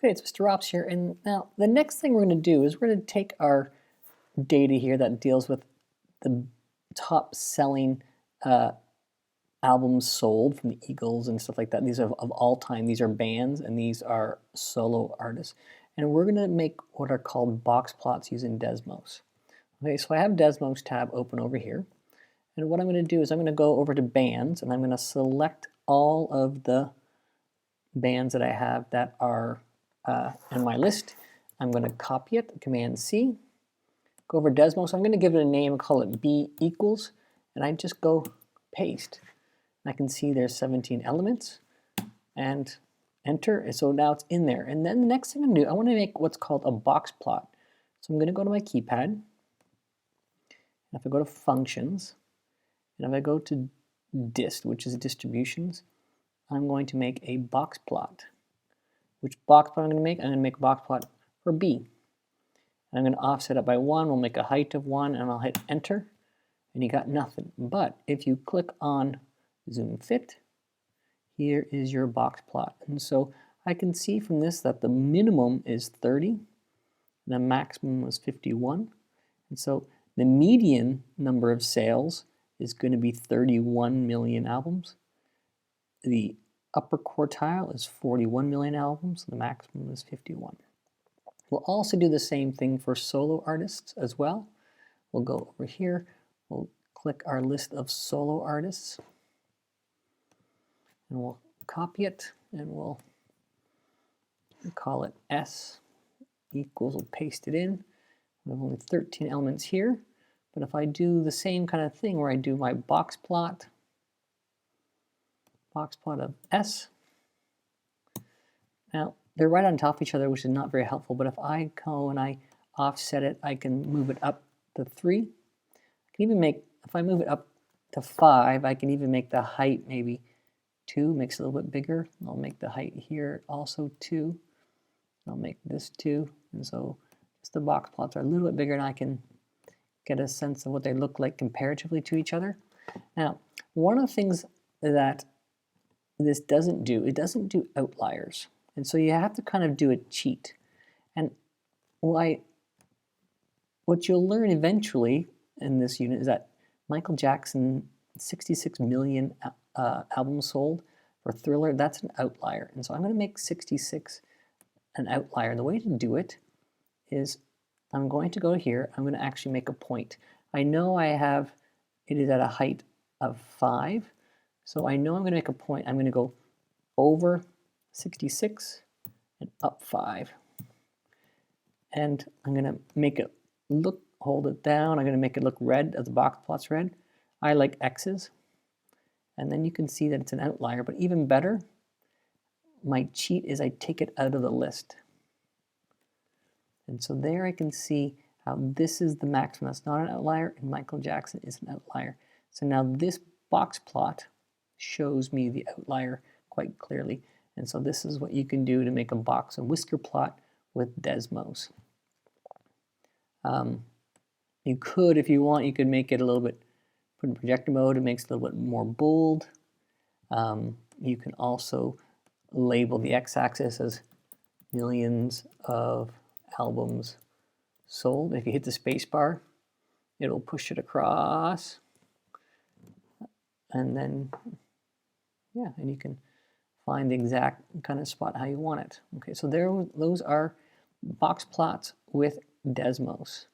Okay, it's Mr. Rops here, and now the next thing we're going to do is we're going to take our data here that deals with the top selling albums sold from the Eagles and stuff like that. These are of all time. These are bands and these are solo artists. And we're going to make what are called box plots using DESMOS. Okay, so I have DESMOS tab open over here. And what I'm going to do is I'm going to go over to bands and I'm going to select all of the bands that I have that are in my list. I'm going to copy it, Command C, go over DESMOS. I'm going to give it a name, call it B equals, and I just go paste. I can see there's 17 elements and enter, and so now it's in there. And then the next thing I'm going to do, I want to make what's called a box plot. So I'm going to go to my keypad, and if I go to functions, and if I go to dist, which is distributions, I'm going to make a box plot. Which box plot I'm going to make? I'm going to make a box plot for B. And I'm going to offset it by 1. We'll make a height of 1, and I'll hit enter, and you got nothing. But if you click on zoom fit, here is your box plot. And so I can see from this that the minimum is 30, and the maximum was 51. And so the median number of sales is going to be 31 million albums. The upper quartile is 41 million albums. The maximum is 51. We'll also do the same thing for solo artists as well. We'll go over here. We'll click our list of solo artists. And we'll copy it and we'll call it S equals, we'll paste it in. We have only 13 elements here, but if I do the same kind of thing where I do my box plot of S, now they're right on top of each other, which is not very helpful, but if I go and I offset it, I can move it up to 3. I can even make, if I move it up to 5, I can even make the height maybe 2, makes it a little bit bigger. I'll make the height here also 2. I'll make this 2. And so just the box plots are a little bit bigger and I can get a sense of what they look like comparatively to each other. Now, one of the things that this doesn't do, it doesn't do outliers. And so you have to kind of do a cheat. And what you'll learn eventually in this unit is that Michael Jackson, 66 million albums sold for Thriller, that's an outlier. And so I'm going to make 66 an outlier. And the way to do it is I'm going to go here. I'm going to actually make a point. I know I have, it is at a height of 5. So I know I'm going to make a point. I'm going to go over 66 and up 5. And I'm going to make it look, hold it down. I'm going to make it look red as the box plot's red. I like X's. And then you can see that it's an outlier, but even better, my cheat is I take it out of the list. And so there I can see how this is the maximum. That's not an outlier, and Michael Jackson is an outlier. So now this box plot shows me the outlier quite clearly. And so this is what you can do to make a box and whisker plot with DESMOS. You could, if you want, you could make it a little bit, put in projector mode, it makes it a little bit more bold. You can also label the x-axis as millions of albums sold. If you hit the space bar, it'll push it across. And then, yeah, and you can find the exact kind of spot how you want it. Okay, so those are box plots with DESMOS.